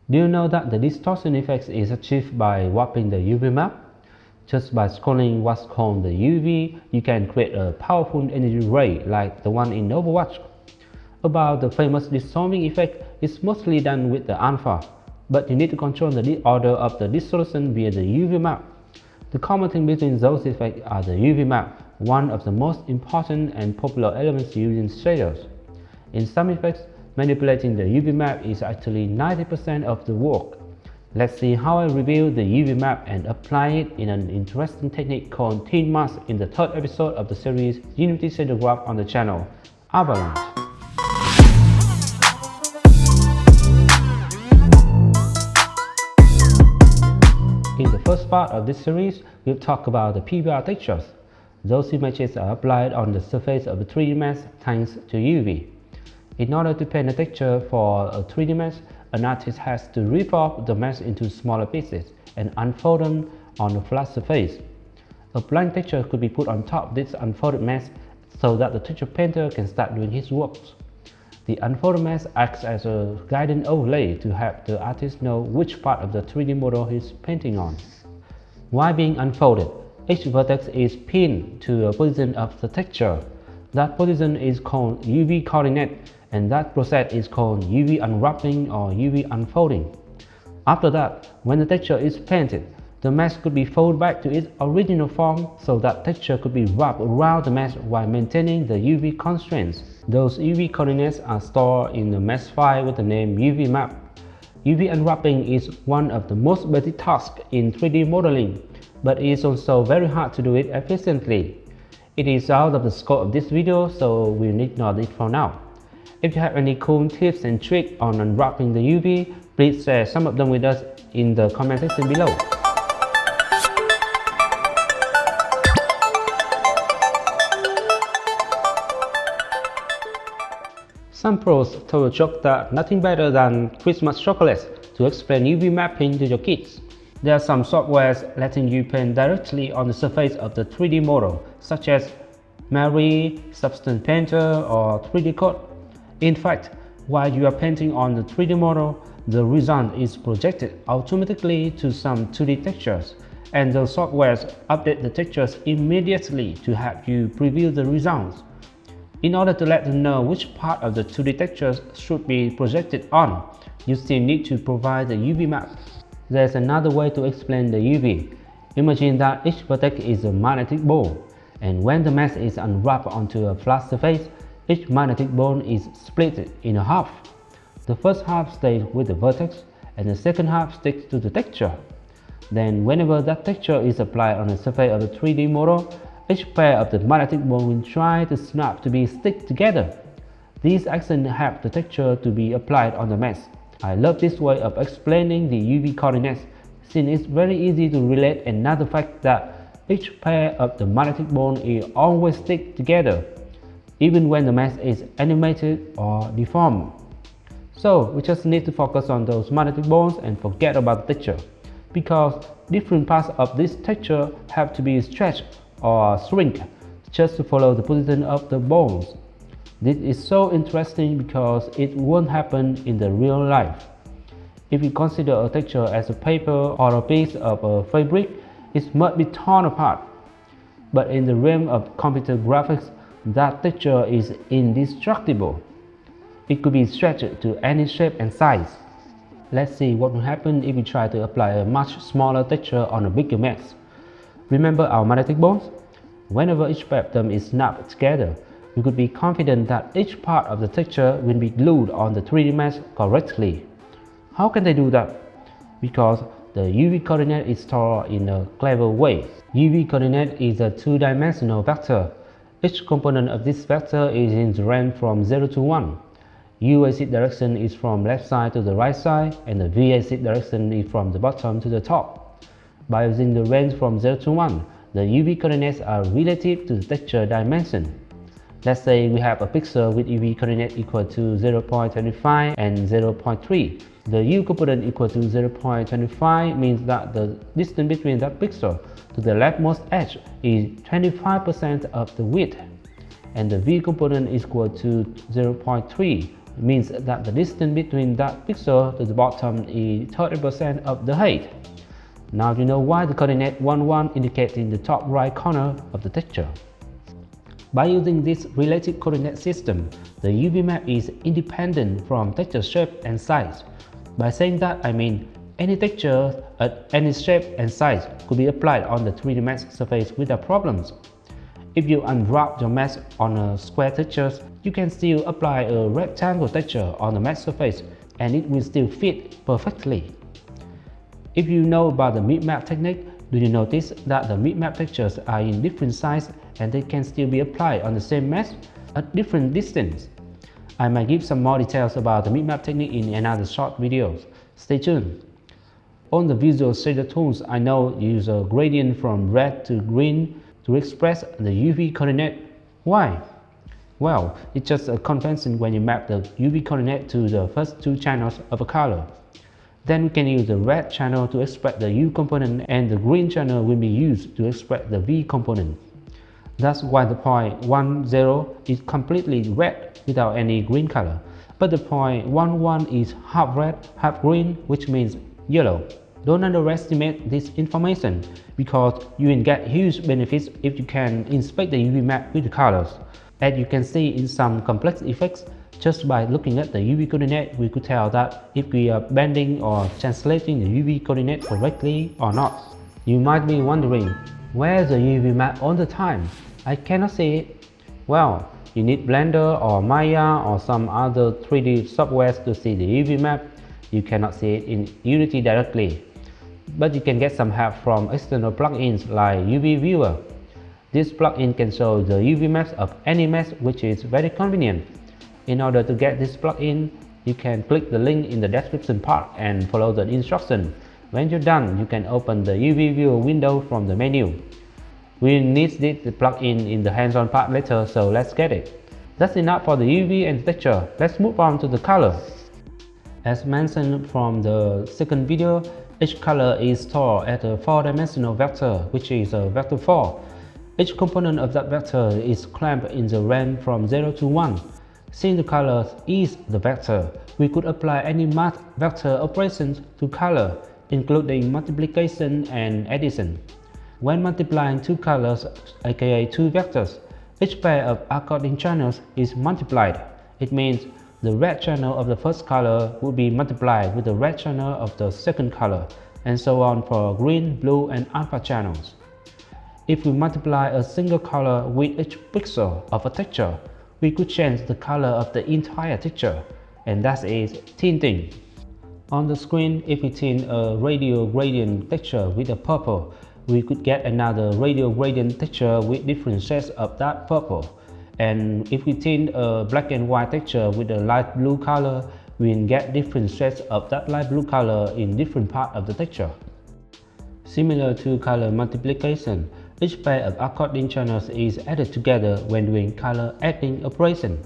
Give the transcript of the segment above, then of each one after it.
Do you know that the distortion effect is achieved by warping the UV map? Just by scrolling what's called the UV, you can create a powerful energy ray like the one in Overwatch. About the famous dissolving effect, it's mostly done with the alpha, but you need to control the order of the dissolution via the UV map. The common thing between those effects are the UV map, one of the most important and popular elements used in shaders. In some effects, manipulating the UV map is actually 90% of the work. Let's see how I reveal the UV map and apply it in an interesting technique called Tint Mask in the third episode of the series Unity Shader Graph on the channel, Abalanche. In the first part of this series, we'll talk about the PBR textures. Those images are applied on the surface of a 3D mask thanks to UV. In order to paint a texture for a 3D mask, an artist has to rip off the mask into smaller pieces and unfold them on a flat surface. A blank texture could be put on top of this unfolded mask so that the texture painter can start doing his work. The unfolded mask acts as a guidance overlay to help the artist know which part of the 3D model he's painting on. While being unfolded, each vertex is pinned to a position of the texture. That position is called UV coordinate, and that process is called UV unwrapping or UV unfolding. After that, when the texture is painted, the mask could be folded back to its original form so that texture could be wrapped around the mask while maintaining the UV constraints. Those UV coordinates are stored in the mask file with the name UV map. UV unwrapping is one of the most basic tasks in 3D modeling, but it is also very hard to do it efficiently. It is out of the scope of this video, so we'll ignore it for now. If you have any cool tips and tricks on unwrapping the UV, please share some of them with us in the comment section below. Some pros told a joke that nothing better than Christmas chocolates to explain UV mapping to your kids. There are some softwares letting you paint directly on the surface of the 3D model, such as Mari, Substance Painter, or 3D Code. In fact, while you are painting on the 3D model, the result is projected automatically to some 2D textures, and the softwares update the textures immediately to help you preview the results. In order to let them know which part of the 2D textures should be projected on, you still need to provide the UV map. There's another way to explain the UV. Imagine that each vertex is a magnetic ball, and when the mask is unwrapped onto a flat surface, each magnetic ball is split in half. The first half stays with the vertex, and the second half sticks to the texture. Then whenever that texture is applied on the surface of a 3D model, each pair of the magnetic ball will try to snap to be stick together. These actions help the texture to be applied on the mask. I love this way of explaining the UV coordinates, since it's very easy to relate another fact that each pair of the magnetic ball is always stick together, even when the mask is animated or deformed. So we just need to focus on those magnetic balls and forget about the texture, because different parts of this texture have to be stretched or shrink just to follow the position of the balls. This is so interesting because it won't happen in the real life. If you consider a texture as a paper or a piece of a fabric, it must be torn apart. But in the realm of computer graphics, that texture is indestructible. It could be stretched to any shape and size. Let's see what will happen if we try to apply a much smaller texture on a bigger mask. Remember our magnetic balls? Whenever each pair of them is snapped together, we could be confident that each part of the texture will be glued on the 3D mask correctly. How can they do that? Because the UV coordinate is stored in a clever way. UV coordinate is a two-dimensional vector. Each component of this vector is in the range from 0 to 1. U-axis direction is from left side to the right side, and the V-axis direction is from the bottom to the top. By using the range from 0 to 1, the UV coordinates are relative to the texture dimension. Let's say we have a pixel with UV coordinate equal to 0.25 and 0.3. The U component equal to 0.25 means that the distance between that pixel to the leftmost edge is 25% of the width, and the V component is equal to 0.3, It means that the distance between that pixel to the bottom is 30% of the height. Now you know why the coordinate 1, 1 indicates in the top right corner of the texture. By using this related coordinate system, the UV map is independent from texture shape and size. By saying that, I mean any texture at any shape and size could be applied on the 3D mask surface without problems. If you unwrap your mask on a square texture, you can still apply a rectangle texture on the mask surface and it will still fit perfectly. If you know about the mid-map technique, do you notice that the mid-map textures are in different sizes and they can still be applied on the same mask at different distance? I might give some more details about the mid-map technique in another short video. Stay tuned. On the visual shader tools, I know you use a gradient from red to green to express the UV coordinate. Why? Well, it's just a convention when you map the UV coordinate to the first two channels of a color. Then we can use the red channel to express the U component and the green channel will be used to express the V component. That's why the point 1, 0 is completely red without any green color, but the point 1, 1 is half red, half green, which means yellow. Don't underestimate this information because you will get huge benefits if you can inspect the UV map with the colors. As you can see in some complex effects, just by looking at the UV coordinate, we could tell that if we are bending or translating the UV coordinate correctly or not. You might be wondering, where's the UV map all the time? I cannot see it. Well, you need Blender or Maya or some other 3D software to see the UV map. You cannot see it in Unity directly, but you can get some help from external plugins like UV Viewer. This plugin can show the UV maps of any mask, which is very convenient. In order to get this plugin, you can click the link in the description part and follow the instruction. When you're done, you can open the UV Viewer window from the menu. We'll need this plugin in the hands-on part later, so let's get it. That's enough for the UV and texture. Let's move on to the color. As mentioned from the second video, each color is stored as a 4-dimensional vector, which is a vector 4. Each component of that vector is clamped in the range from 0 to 1. Since the color is the vector, we could apply any math vector operations to color, including multiplication and addition. When multiplying two colors, aka two vectors, each pair of according channels is multiplied. It means the red channel of the first color will be multiplied with the red channel of the second color, and so on for green, blue, and alpha channels. If we multiply a single color with each pixel of a texture, we could change the color of the entire texture, and that is tinting. On the screen, if we tint a radial gradient texture with a purple, we could get another radial gradient texture with different shades of that purple. And if we tint a black and white texture with a light blue color, we'll get different shades of that light blue color in different parts of the texture. Similar to color multiplication, each pair of according channels is added together when doing color adding operation.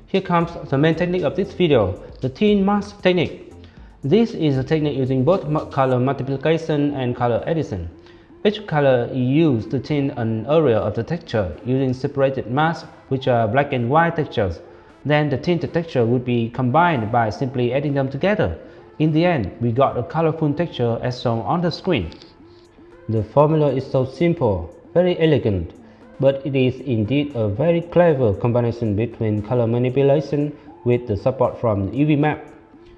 Here comes the main technique of this video, the Tint Mask technique. This is a technique using both color multiplication and color addition. Each color is used to tint an area of the texture using separated masks, which are black and white textures. Then the tinted texture would be combined by simply adding them together. In the end, we got a colorful texture as shown on the screen. The formula is so simple, very elegant, but it is indeed a very clever combination between color manipulation with the support from the UV map.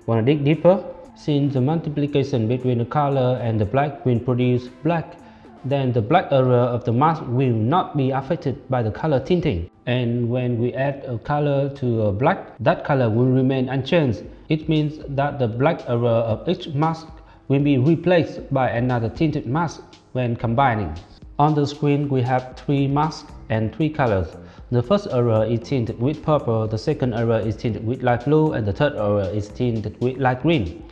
Wanna dig deeper? Since the multiplication between the color and the black will produce black, then the black area of the mask will not be affected by the color tinting. And when we add a color to a black, that color will remain unchanged. It means that the black area of each mask will be replaced by another tinted mask when combining. On the screen, we have 3 masks and 3 colors. The first area is tinted with purple, the second area is tinted with light blue, and the third area is tinted with light green.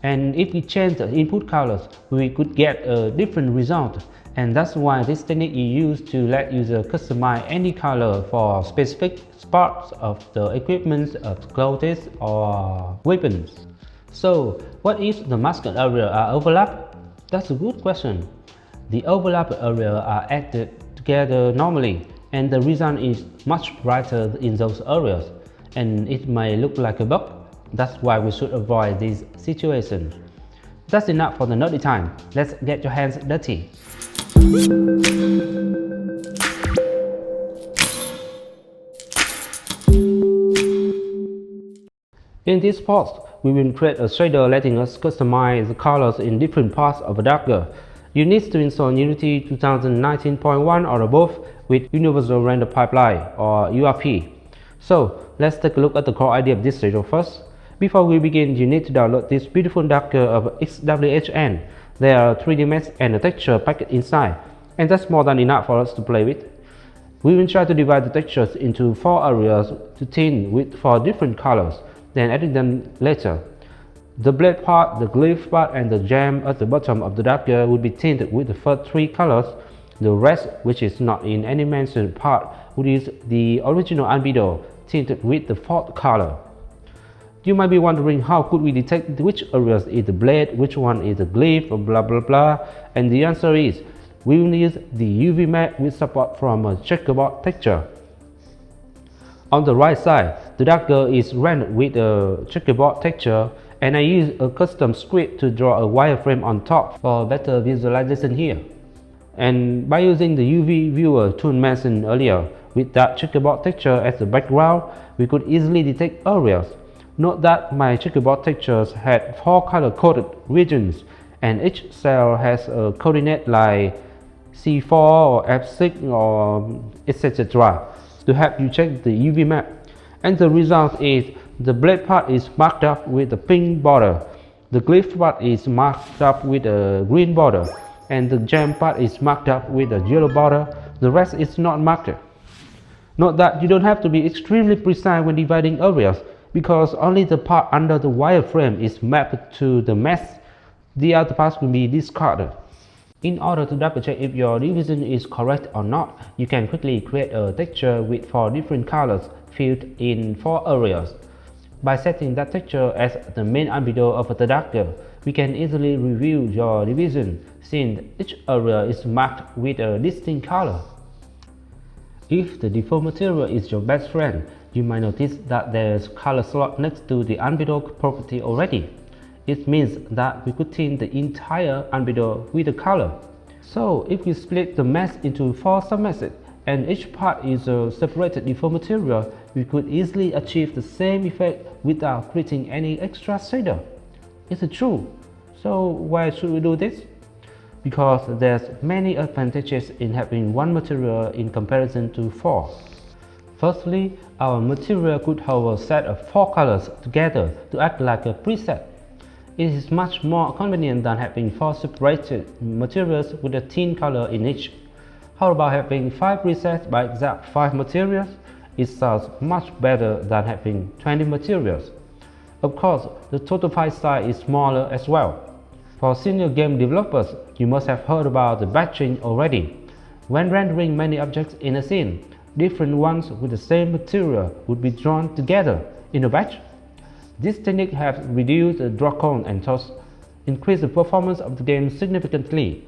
And if we change the input colors, we could get a different result. And that's why this technique is used to let user customize any color for specific parts of the equipment of clothes or weapons. So, what if the mask area are overlapped? That's a good question. The overlap area are added together normally, and the result is much brighter in those areas. and it may look like a bug. That's why we should avoid these situations. That's enough for the nerdy time. Let's get your hands dirty. In this post, we will create a shader letting us customize the colors in different parts of a dagger. You need to install Unity 2019.1 or above with Universal Render Pipeline or URP. So let's take a look at the core idea of this shader first. Before we begin, you need to download this beautiful dagger of XWHN. There are 3D masks and a texture packet inside, and that's more than enough for us to play with. We will try to divide the textures into 4 areas to tint with 4 different colors, then edit them later. The blade part, the glyph part, and the gem at the bottom of the dagger will be tinted with the first 3 colors. The rest, which is not in any mentioned part, would use the original Albedo, tinted with the 4th color. You might be wondering how could we detect which areas is the blade, which one is the glyph, or blah blah blah, and the answer is we will use the UV map with support from a checkerboard texture. On the right side, the dagger is rendered with a checkerboard texture, and I use a custom script to draw a wireframe on top for better visualization here. And by using the UV viewer tool mentioned earlier, with that checkerboard texture as the background, we could easily detect areas. Note that my checkerboard textures had 4 color-coded regions, and each cell has a coordinate like C4 or F6 or etc. to help you check the UV map. And the result is the blade part is marked up with a pink border, the glyph part is marked up with a green border, and the gem part is marked up with a yellow border. The rest is not marked. Note that you don't have to be extremely precise when dividing areas, because only the part under the wireframe is mapped to the mesh. The other parts will be discarded. In order to double check if your division is correct or not, you can quickly create a texture with 4 different colors filled in 4 areas. By setting that texture as the main albedo of the dagger, we can easily review your division, since each area is marked with a distinct color. If the default material is your best friend, you might notice that there's color slot next to the albedo property already. It means that we could tint the entire albedo with a color. So if we split the mask into 4 submasks and each part is a separated default material, we could easily achieve the same effect without creating any extra shader. It's true. So why should we do this? Because there's many advantages in having one material in comparison to 4. Firstly, our material could have a set of 4 colors together to act like a preset. It is much more convenient than having 4 separated materials with a tint color in each. How about having 5 presets by exact 5 materials? It sounds much better than having 20 materials. Of course, the total file size is smaller as well. For senior game developers, you must have heard about the batching already. When rendering many objects in a scene, different ones with the same material would be drawn together in a batch. This technique has reduced the draw count and thus increased the performance of the game significantly.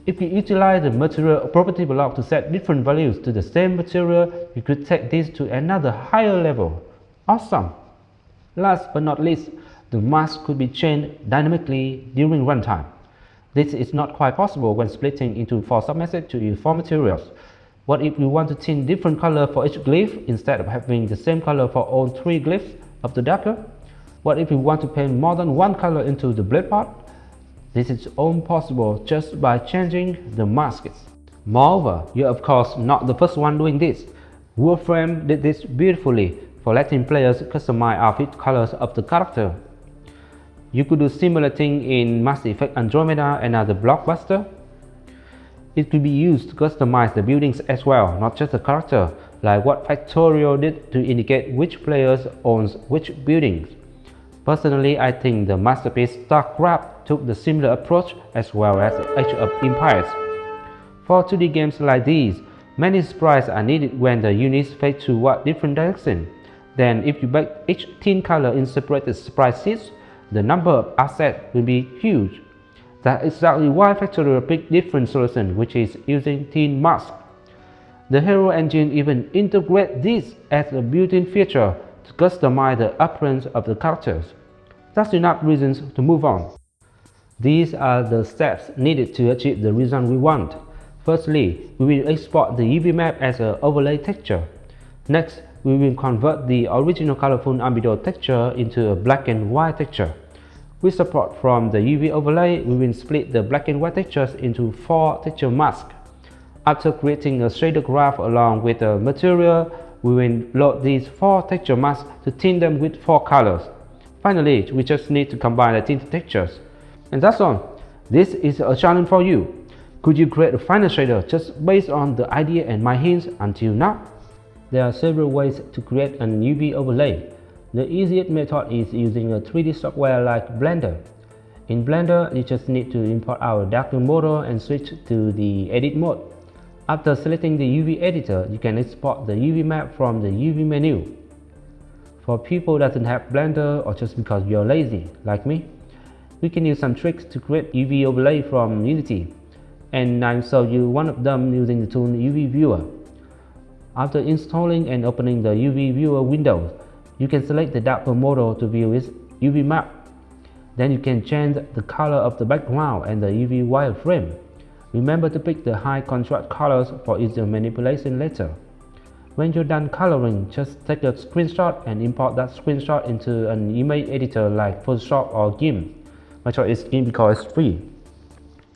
If you utilize the material property block to set different values to the same material, you could take this to another higher level. Awesome! Last but not least, the mask could be changed dynamically during runtime. This is not quite possible when splitting into 4 submasks to use 4 materials. What if we want to tint different color for each glyph instead of having the same color for all 3 glyphs of the dagger? What if we want to paint more than 1 color into the blade part? This is all possible just by changing the masks. Moreover, you're of course not the first one doing this. Warframe did this beautifully for letting players customize outfit colors of the character. You could do similar thing in Mass Effect Andromeda and other blockbuster. It could be used to customize the buildings as well, not just the character, like what Factorio did to indicate which players owns which buildings. Personally, I think the masterpiece StarCraft took the similar approach as well as Age of Empires. For 2D games like these, many sprites are needed when the units face toward different directions. Then if you bake each tint color in separated sprite sheets, the number of assets will be huge. That's exactly why Factorio picked different solution, which is using Tint Mask. The Hero engine even integrates this as a built-in feature to customize the appearance of the characters. That's enough reasons to move on. These are the steps needed to achieve the result we want. Firstly, we will export the UV map as an overlay texture. Next, we will convert the original colorful Albedo texture into a black and white texture. With support from the UV overlay, we will split the black and white textures into 4 texture masks. After creating a shader graph along with the material, we will load these 4 texture masks to tint them with 4 colors. Finally, we just need to combine the tinted textures. And that's all. This is a challenge for you. Could you create a final shader just based on the idea and my hints until now? There are several ways to create an UV overlay. The easiest method is using a 3D software like Blender. In Blender, you just need to import our darker model and switch to the edit mode. After selecting the UV editor, you can export the UV map from the UV menu. For people that don't have Blender or just because you're lazy, like me, we can use some tricks to create UV overlay from Unity. And I'll show you one of them using the tool UV Viewer. After installing and opening the UV Viewer window, you can select the darker model to view its UV map. Then you can change the color of the background and the UV wireframe. Remember to pick the high contrast colors for easier manipulation later. When you're done coloring, just take a screenshot and import that screenshot into an image editor like Photoshop or GIMP. My choice is GIMP because it's free.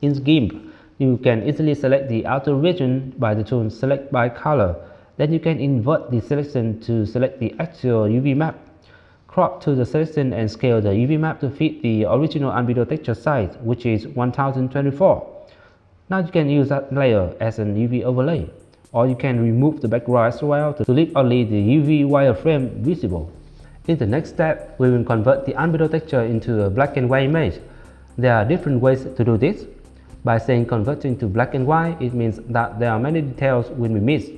In GIMP, you can easily select the outer region by the tool Select by Color. Then you can invert the selection to select the actual UV map. Crop to the selection and scale the UV map to fit the original Albedo texture size, which is 1024. Now you can use that layer as an UV overlay, or you can remove the background as well to leave only the UV wireframe visible. In the next step, we will convert the Albedo texture into a black and white image. There are different ways to do this. By saying converting to black and white, it means that there are many details will be missed.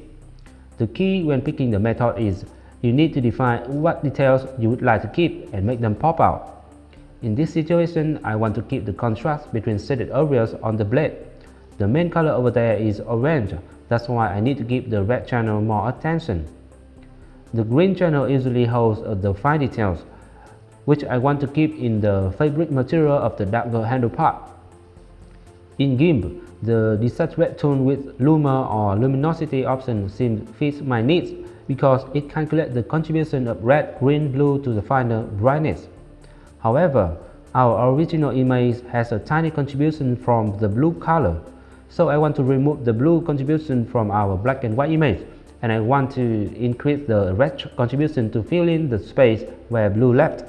The key when picking the method is you need to define what details you would like to keep and make them pop out. In this situation, I want to keep the contrast between shaded areas on the blade. The main color over there is orange, that's why I need to give the red channel more attention. The green channel usually holds the fine details, which I want to keep in the fabric material of the darker handle part. In GIMP, the desaturate tone with luma or luminosity option seems fits my needs because it calculates the contribution of red, green, blue to the final brightness. However, our original image has a tiny contribution from the blue color, so I want to remove the blue contribution from our black and white image, and I want to increase the red contribution to fill in the space where blue left.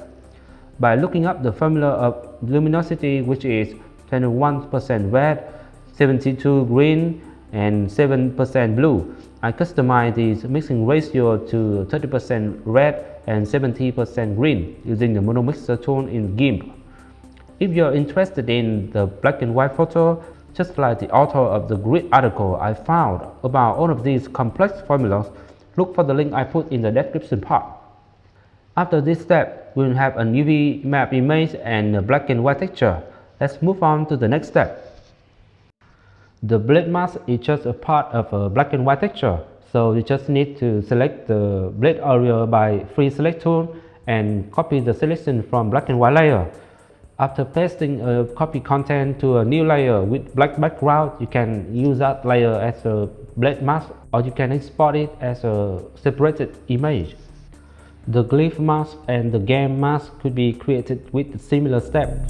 By looking up the formula of luminosity, which is 21% red, 72% green, and 7% blue, I customize this mixing ratio to 30% red and 70% green using the mono mixer tool in GIMP. If you're interested in the black and white photo, just like the author of the great article I found about all of these complex formulas, look for the link I put in the description part. After this step, we'll have a UV map image and a black and white texture. Let's move on to the next step. The blade mask is just a part of a black and white texture, so you just need to select the blade area by free select tool and copy the selection from black and white layer. After pasting a copy content to a new layer with black background, you can use that layer as a blade mask, or you can export it as a separated image. The glyph mask and the gimp mask could be created with similar steps.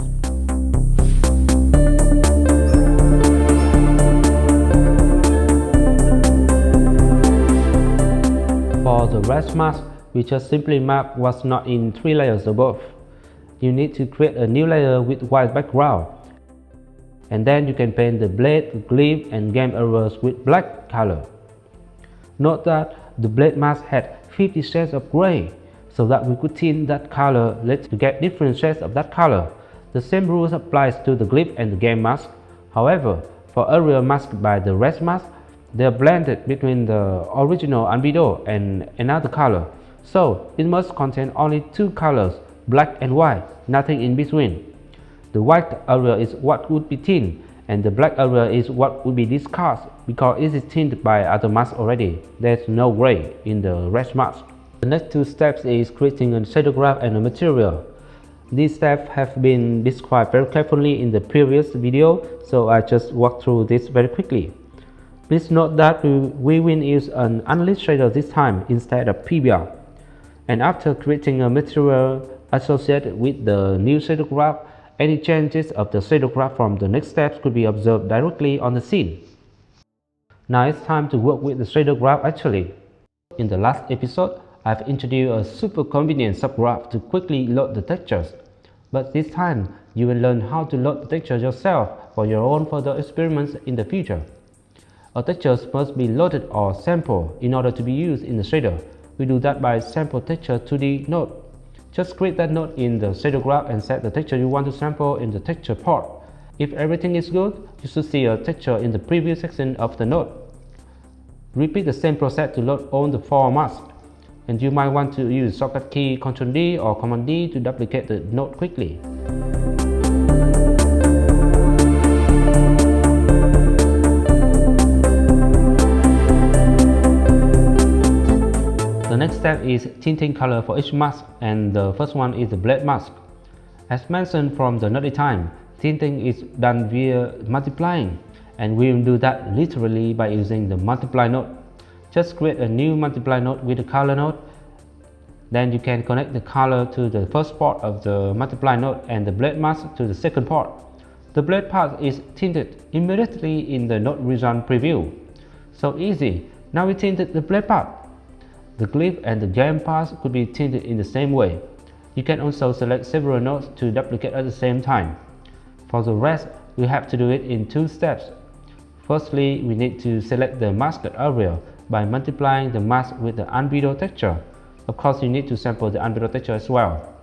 For the rest mask, we just simply map what's not in 3 layers above. You need to create a new layer with white background, and then you can paint the blade, glyph, and gimp areas with black color. Note that the blade mask had 50 shades of gray, so that we could tint that color to get different shades of that color. The same rules applies to the glyph and the gimp mask. However, for area masked by the rest mask, they are blended between the original Albedo and another color, so it must contain only 2 colors, black and white, nothing in between. The white area is what would be tinted, and the black area is what would be discarded because it is tinted by other masks already. There's no gray in the rest mask. The next two steps is creating a shader graph and a material. These steps have been described very carefully in the previous video, so I just walk through this very quickly. Please note that we will use an unlit shader this time instead of PBR. And after creating a material associated with the new shader graph, any changes of the shader graph from the next steps could be observed directly on the scene. Now it's time to work with the shader graph actually. In the last episode, I've introduced a super convenient subgraph to quickly load the textures. But this time, you will learn how to load the texture yourself for your own further experiments in the future. A texture must be loaded or sampled in order to be used in the shader. We do that by sample texture 2D node. Just create that node in the shader graph and set the texture you want to sample in the texture part. If everything is good, you should see a texture in the preview section of the node. Repeat the same process to load all the 4 masks. And you might want to use shortcut key Ctrl D or Command D to duplicate the node quickly. The next step is tinting color for each mask, and the first one is the blade mask. As mentioned from the nerdy time, tinting is done via multiplying, and we will do that literally by using the multiply node. Just create a new multiply node with the color node. Then you can connect the color to the first part of the multiply node and the blade mask to the second part. The blade part is tinted immediately in the node result preview. So easy. Now we tinted the blade part. The glyph and the gimp parts could be tinted in the same way. You can also select several nodes to duplicate at the same time. For the rest, we have to do it in 2 steps. Firstly, we need to select the masked area by multiplying the mask with the Albedo texture. Of course, you need to sample the Albedo texture as well.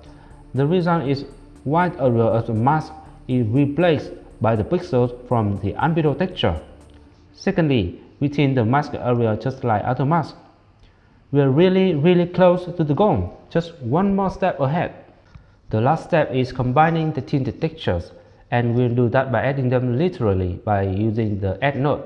The result is white area of the mask is replaced by the pixels from the Albedo texture. Secondly, we tint the mask area just like other masks. We are really close to the goal, just one more step ahead. The last step is combining the tinted textures, and we'll do that by adding them literally by using the add node.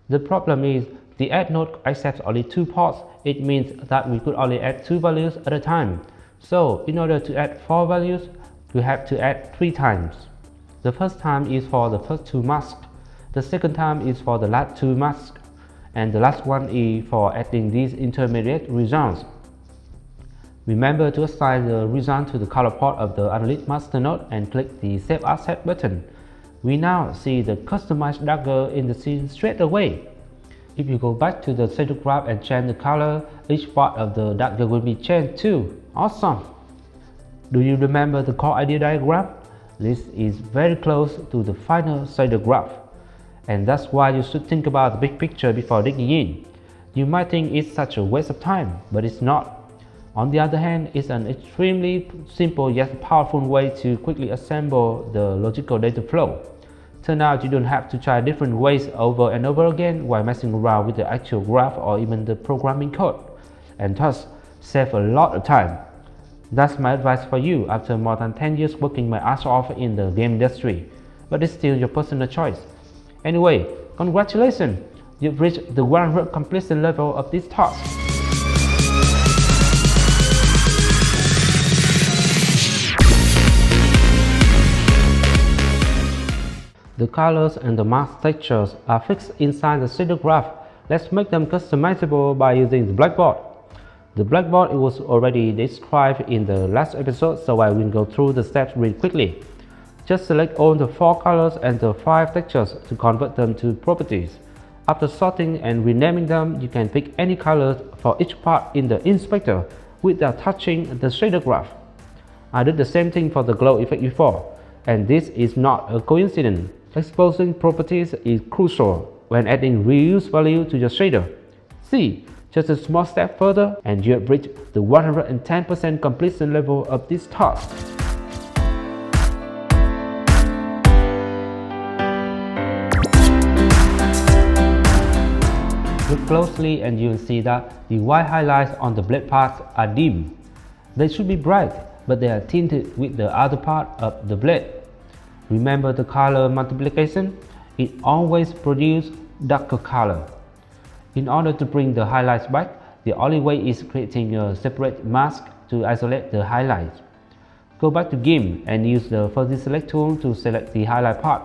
The problem is the add node accepts only 2 ports. It means that we could only add 2 values at a time. So in order to add 4 values, we have to add 3 times. The first time is for the first 2 masks. The second time is for the last 2 masks. And the last one is for adding these intermediate results. Remember to assign the result to the color part of the unlit master node and click the Save As Set button. We now see the customized dagger in the scene straight away. If you go back to the shader graph and change the color, each part of the dagger will be changed too. Awesome! Do you remember the core idea diagram? This is very close to the final shader graph. And that's why you should think about the big picture before digging in. You might think it's such a waste of time, but it's not. On the other hand, it's an extremely simple yet powerful way to quickly assemble the logical data flow. Turns out you don't have to try different ways over and over again while messing around with the actual graph or even the programming code, and thus save a lot of time. That's my advice for you after more than 10 years working my ass off in the game industry, but it's still your personal choice. Anyway, congratulations! You've reached the 100 completion level of this task. The colors and the mask textures are fixed inside the shader graph. Let's make them customizable by using the Blackboard. The Blackboard was already described in the last episode, so I will go through the steps really quickly. Just select all the 4 colors and the 5 textures to convert them to properties. After sorting and renaming them, you can pick any colors for each part in the inspector without touching the shader graph. I did the same thing for the glow effect before, and this is not a coincidence. Exposing properties is crucial when adding reuse value to your shader. See, just a small step further and you have reached the 110% completion level of this task. Look closely and you will see that the white highlights on the blade parts are dim. They should be bright, but they are tinted with the other part of the blade. Remember the color multiplication? It always produces darker color. In order to bring the highlights back, The only way is creating a separate mask to isolate the highlights. Go back to GIMP and use the fuzzy select tool to select the highlight part.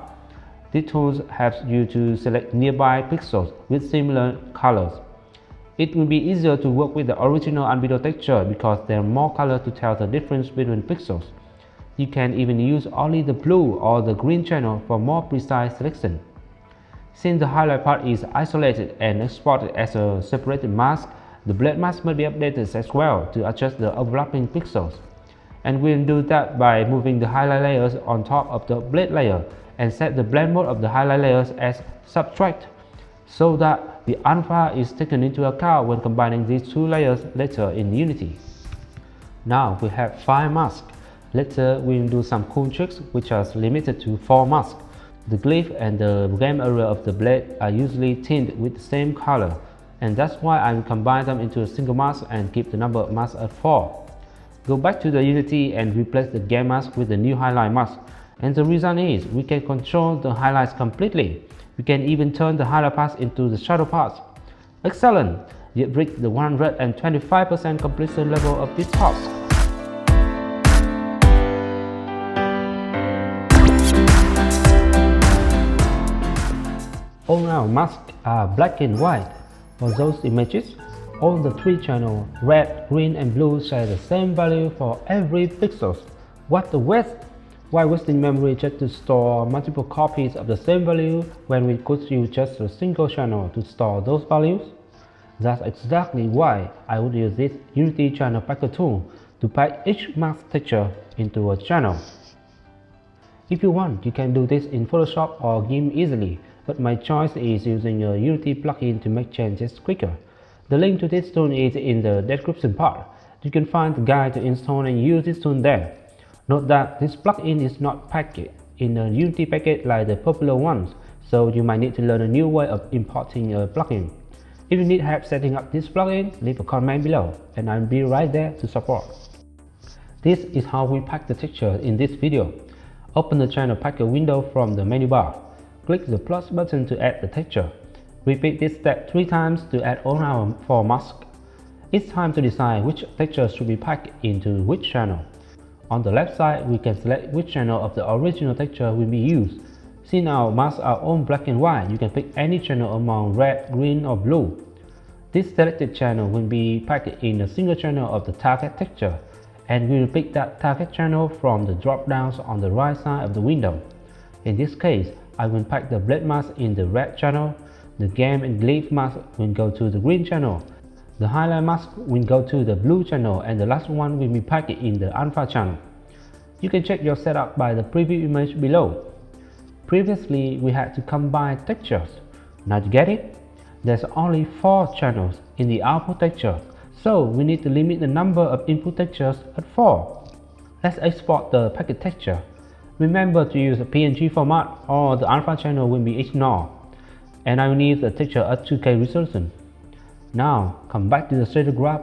This tool helps you to select nearby pixels with similar colors. It will be easier to work with the original Albedo texture because there are more colors to tell the difference between pixels. You can even use only the blue or the green channel for more precise selection. Since the highlight part is isolated and exported as a separated mask, the blade mask must be updated as well to adjust the overlapping pixels. And we'll do that by moving the highlight layers on top of the blade layer and set the blend mode of the highlight layers as subtract, so that the alpha is taken into account when combining these two layers later in Unity. Now we have 5 masks. Later we'll do some cool tricks which are limited to 4 masks. The glyph and the game area of the blade are usually tinted with the same color, and that's why I combine them into a single mask and keep the number of masks at 4. Go back to the Unity and replace the game mask with the new highlight mask. And the reason is we can control the highlights completely. We can even turn the highlight parts into the shadow parts. Excellent! You've reached the 125% completion level of this task. All our masks are black and white. For those images, all the 3 channels, red, green and blue, share the same value for every pixel. What a waste! Why wasting memory just to store multiple copies of the same value when we could use just a single channel to store those values? That's exactly why I would use this Unity channel packer tool to pack each mask texture into a channel. If you want, you can do this in Photoshop or GIMP easily, but my choice is using a Unity plugin to make changes quicker. The link to this tool is in the description part. You can find the guide to install and use this tool there. Note that this plugin is not packaged in a Unity package like the popular ones, so you might need to learn a new way of importing a plugin. If you need help setting up this plugin, leave a comment below and I'll be right there to support. This is how we pack the texture in this video. Open the channel packer window from the menu bar. Click the plus button to add the texture. Repeat this step 3 times to add all our 4 masks. It's time to decide which texture should be packed into which channel. On the left side, we can select which channel of the original texture will be used. Since our masks are all black and white, you can pick any channel among red, green or blue. This selected channel will be packed in a single channel of the target texture, and we will pick that target channel from the drop-downs on the right side of the window. In this case, I will pack the blade mask in the red channel, the game and glyph mask will go to the green channel, the highlight mask will go to the blue channel, and the last one will be packed in the alpha channel. You can check your setup by the preview image below. Previously, we had to combine textures. Now you get it? There's only 4 channels in the output texture, so we need to limit the number of input textures at 4. Let's export the packet texture. Remember to use a PNG format or the alpha channel will be ignored. And I will need the texture at 2K resolution. Now, come back to the shader graph.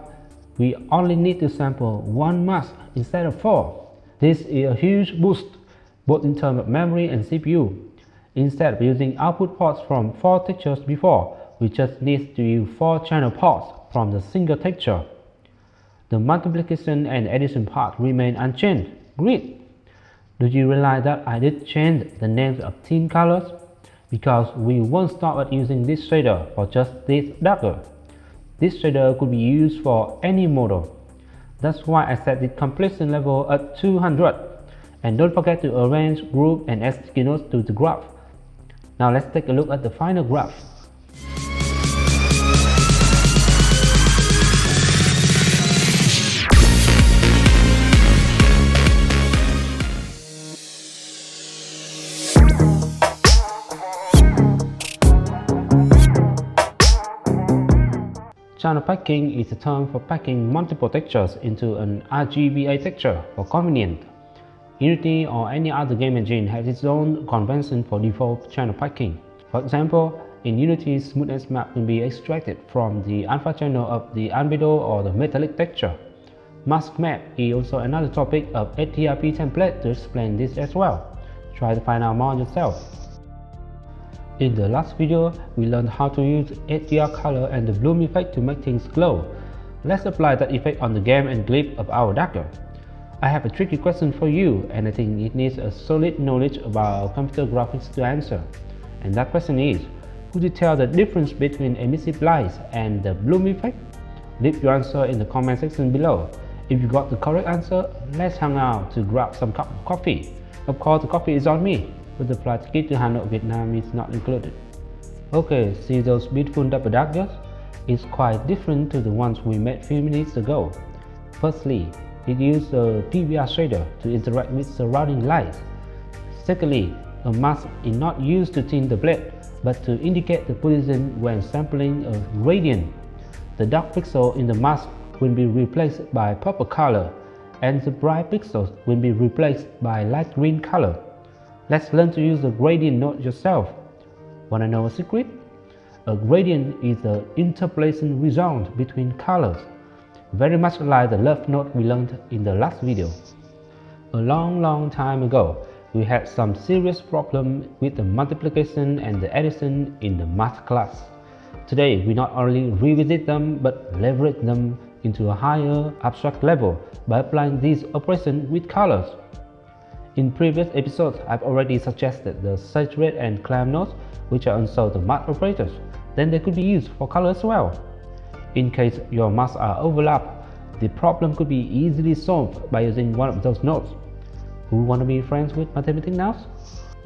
We only need to sample 1 mask instead of 4. This is a huge boost, both in terms of memory and CPU. Instead of using output ports from 4 textures before, we just need to use 4 channel ports from the single texture. The multiplication and addition part remain unchanged. Great! Do you realize that I did change the names of tint colors? Because we won't start using this shader for just this dagger. This shader could be used for any model. That's why I set the completion level at 200. And don't forget to arrange, group and add sticky notes to the graph. Now let's take a look at the final graph. Channel packing is a term for packing multiple textures into an RGBA texture for convenience. Unity or any other game engine has its own convention for default channel packing. For example, in Unity, smoothness map will be extracted from the alpha channel of the Albedo or the metallic texture. Mask map is also another topic of HDRP template to explain this as well. Try to find out more yourself. In the last video, we learned how to use HDR color and the bloom effect to make things glow. let's apply that effect on the game and clip of our dagger. I have a tricky question for you, and I think it needs a solid knowledge about computer graphics to answer. And that question is, could you tell the difference between emissive lights and the bloom effect? Leave your answer in the comment section below. If you got the correct answer, let's hang out to grab some cup of coffee. Of course, the coffee is on me, but the flight ticket to Hanoi, Vietnam is not included. Okay, see those beautiful double daggers? It's quite different to the ones we made few minutes ago. Firstly, it uses a PBR shader to interact with surrounding light. Secondly, a mask is not used to tint the blade, but to indicate the position when sampling a gradient. The dark pixel in the mask will be replaced by purple color, and the bright pixels will be replaced by light green color. Let's learn to use the gradient node yourself. Wanna know a secret? A gradient is the interpolation result between colors, very much like the love node we learned in the last video. A long time ago, we had some serious problem with the multiplication and the addition in the math class. Today, we not only revisit them, but leverage them into a higher abstract level by applying these operations with colors. In previous episodes, I've already suggested the saturate and clamp nodes, which are also the math operators. Then they could be used for color as well. In case your masks are overlapped, the problem could be easily solved by using one of those nodes. Who want to be friends with mathematics now?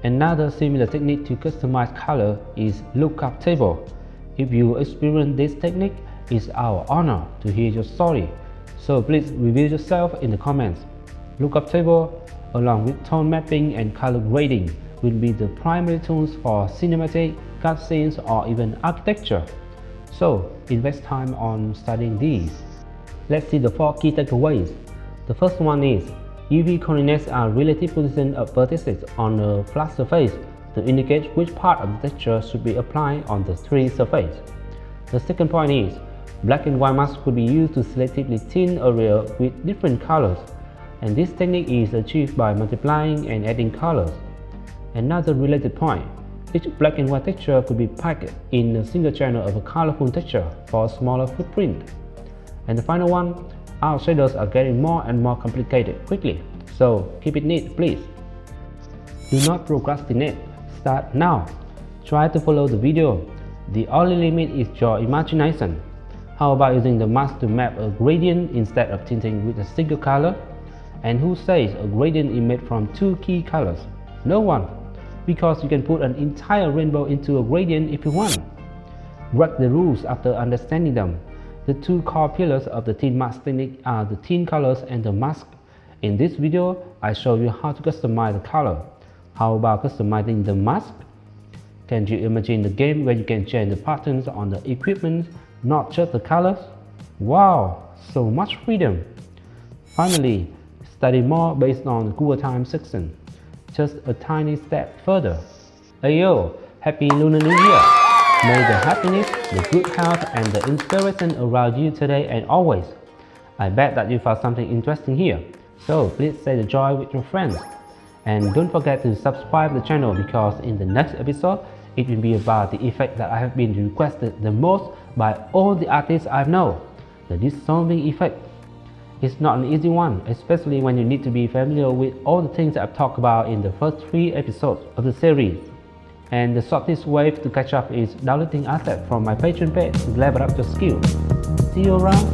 Another similar technique to customize color is lookup table. If you experience this technique, it's our honor to hear your story. So please reveal yourself in the comments. Lookup table, along with tone mapping and color grading, will be the primary tools for cinematic, cutscenes, or even architecture. So invest time on studying these. Let's see the 4 key takeaways. The first one is UV coordinates are relative position of vertices on a flat surface to indicate which part of the texture should be applied on the 3D surface. The second point is black and white masks could be used to selectively tint area with different colors, and this technique is achieved by multiplying and adding colors. Another related point, each black and white texture could be packed in a single channel of a colorful texture for a smaller footprint. And the final one, our shaders are getting more and more complicated quickly, so keep it neat please. Do not procrastinate, start now. Try to follow the video. The only limit is your imagination. How about using the mask to map a gradient instead of tinting with a single color? And who says a gradient is made from 2 key colors? No one, because you can put an entire rainbow into a gradient if you want. Break the rules after understanding them. The 2 core pillars of the tint mask technique are the tint colors and the mask. In this video, I show you how to customize the color. How about customizing the mask? Can you imagine the game where you can change the patterns on the equipment, not just the colors? Wow, so much freedom! Finally, study more based on the Google Time section. Just a tiny step further. Ayo, happy Lunar New Year! May the happiness, the good health, and the inspiration around you today and always. I bet that you found something interesting here, so please share the joy with your friends. And don't forget to subscribe to the channel, because in the next episode, it will be about the effect that I have been requested the most by all the artists I know, the dissolving effect. It's not an easy one, especially when you need to be familiar with all the things I've talked about in the first 3 episodes of the series. And the shortest way to catch up is downloading assets from my Patreon page to level up your skills. See you around!